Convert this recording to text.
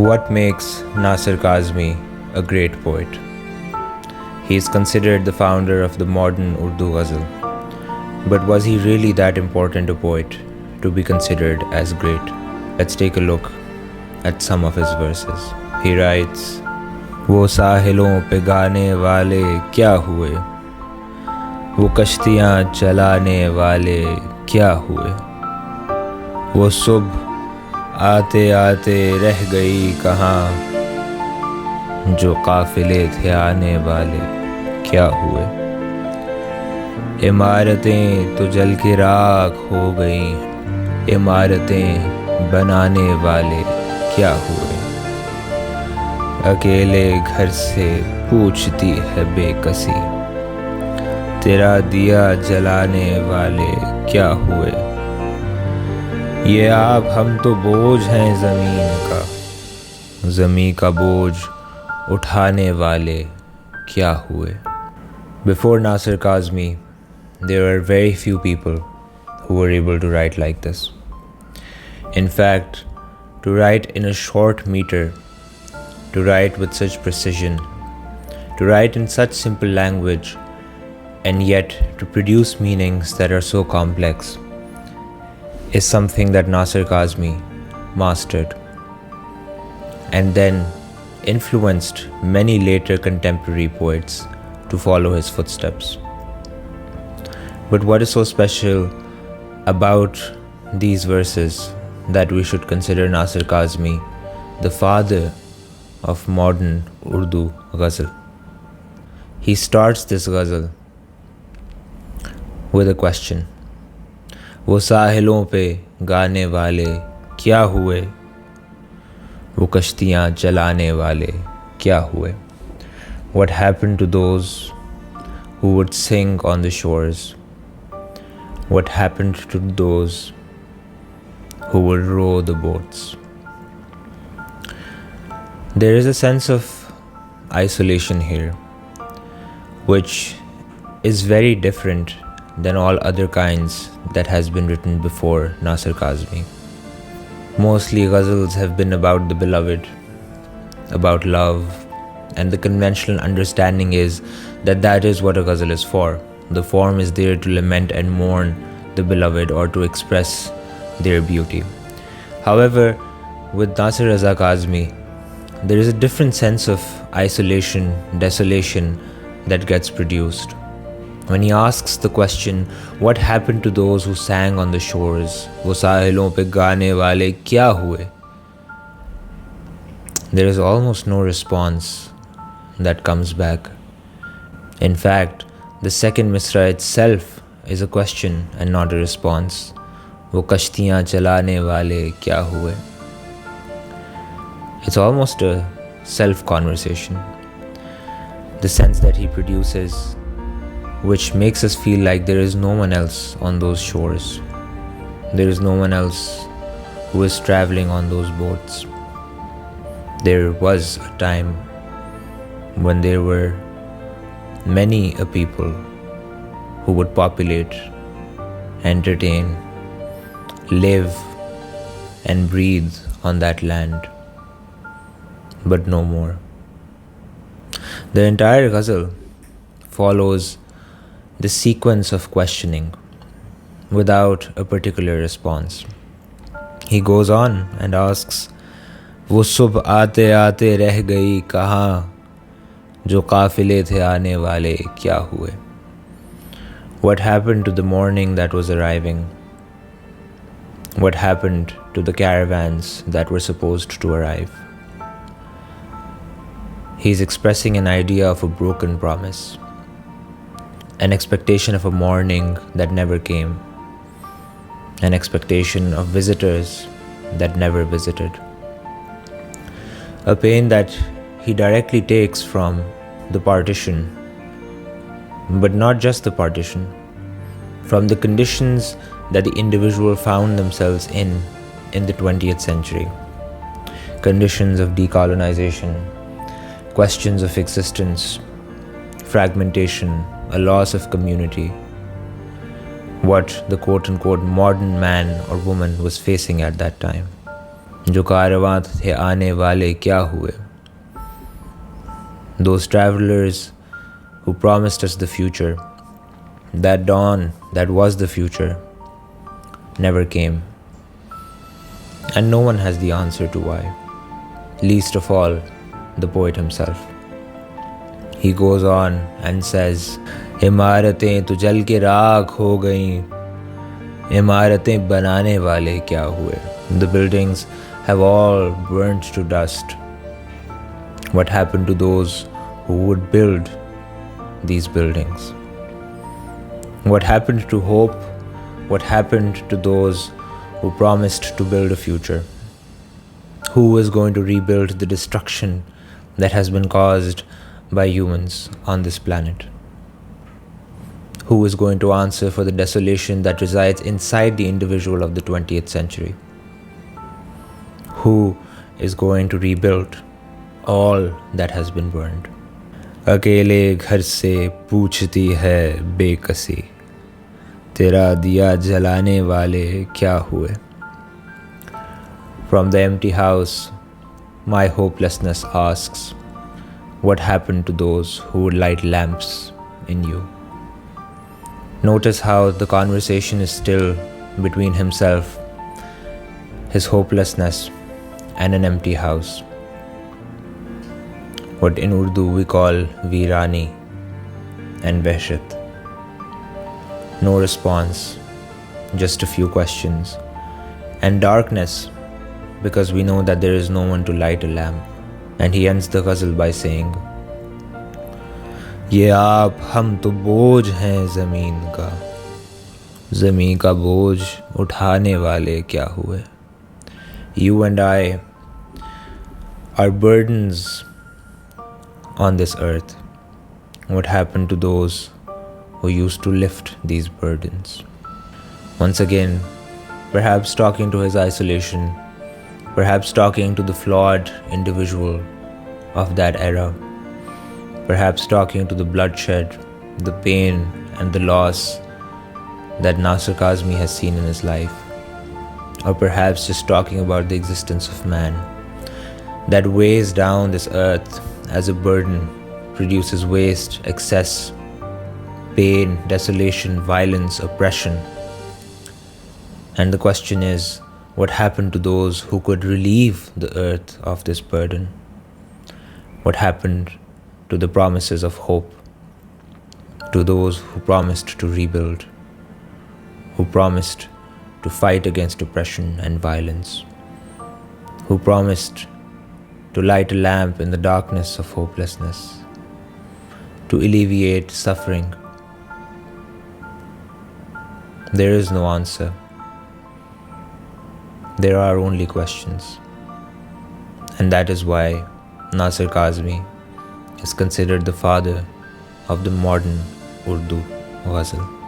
What makes Nasir Kazmi a great poet? He is considered the founder of the modern Urdu Ghazal. But was he really that important a poet to be considered as great? Let's take a look at some of his verses. He writes, वो साहिलों पे गाने वाले क्या हुए, वो कश्तियाँ चलाने वाले क्या हुए, वो सुबह आते आते रह गई कहाँ, जो काफिले थे आने वाले क्या हुए, इमारतें तो जल के राख हो गई, इमारतें बनाने वाले क्या हुए, अकेले घर से पूछती है बेकसी, तेरा दिया जलाने वाले क्या हुए, ये आप हम तो बोझ हैं ज़मीन का, ज़मीन का बोझ उठाने वाले क्या हुए. Before Nasir Kazmi, there were very few people who were able to write like this. In fact, to write in a short meter, to write with such precision, to write in such simple language, and yet to produce meanings that are so complex is something that Nasir Kazmi mastered and then influenced many later contemporary poets to follow his footsteps. But what is so special about these verses that we should consider Nasir Kazmi the father of modern Urdu Ghazal? He starts this ghazal with a question. वो साहिलों पे गाने वाले क्या हुए, वो कश्तियाँ चलाने वाले क्या हुए. What happened to those who would sing on the shores? What happened to those who would row the boats? There is a sense of isolation here, which is very different than all other kinds that has been written before Nasir Kazmi. Mostly ghazals have been about the beloved, about love, and the conventional understanding is that that is what a ghazal is for. The form is there to lament and mourn the beloved or to express their beauty. However, with Nasir Raza Kazmi, there is a different sense of isolation, desolation that gets produced. When he asks the question, what happened to those who sang on the shores? वो साहिलों पे गाने वाले क्या हुए? There is almost no response that comes back. In fact, the second misra itself is a question and not a response. वो कश्तियाँ चलाने वाले क्या हुए? It's almost a self-conversation. The sense that he produces, which makes us feel like there is no one else on those shores. There is no one else who is traveling on those boats. There was a time when there were many a people who would populate, entertain, live, and breathe on that land, but no more. The entire ghazal follows the sequence of questioning without a particular response. He goes on and asks, वो सुबह आते आते रह गई कहाँ, जो काफिले थे आने वाले क्या हुए? What happened to the morning that was arriving? What happened to the caravans that were supposed to arrive? He's expressing an idea of a broken promise, an expectation of a morning that never came, an expectation of visitors that never visited, a pain that he directly takes from the partition, but not just the partition, from the conditions that the individual found themselves in the 20th century. Conditions of decolonization, questions of existence, fragmentation, a loss of community, what the quote-unquote modern man or woman was facing at that time. जो कारवां थे आने वाले क्या हुए? Those travelers who promised us the future, that dawn that was the future, never came. And no one has the answer to why, least of all the poet himself. He goes on and says, इमारतें तो जल के राख हो गईं, इमारतें बनाने वाले क्या हुए? The buildings have all burnt to dust. What happened to those who would build these buildings? What happened to hope? What happened to those who promised to build a future? Who is going to rebuild the destruction that has been caused by humans on this planet? Who is going to answer for the desolation that resides inside the individual of the 20th century? Who is going to rebuild all that has been burned? अकेले घर से पूछती है बेकसी, तेरा दिया जलाने वाले क्या हुए? From the empty house, my hopelessness asks, what happened to those who would light lamps in you? Notice how the conversation is still between himself, his hopelessness, and an empty house. What in Urdu we call veerani and wahshat. No response, just a few questions, and darkness, because we know that there is no one to light a lamp. And he ends the ghazal by saying, ये आप हम तो बोझ हैं ज़मीन का, ज़मीन का बोझ उठाने वाले क्या हुए? You and I are burdens on this earth. What happened to those who used to lift these burdens? Once again, perhaps talking to his isolation, perhaps talking to the flawed individual of that era, perhaps talking to the bloodshed, the pain and the loss that Nasir Kazmi has seen in his life, or perhaps just talking about the existence of man that weighs down this earth as a burden, produces waste, excess, pain, desolation, violence, oppression. And the question is, what happened to those who could relieve the earth of this burden? What happened to the promises of hope, to those who promised to rebuild, who promised to fight against oppression and violence, who promised to light a lamp in the darkness of hopelessness, to alleviate suffering? There is no answer. There are only questions. And that is why Nasir Kazmi is considered the father of the modern Urdu Ghazal.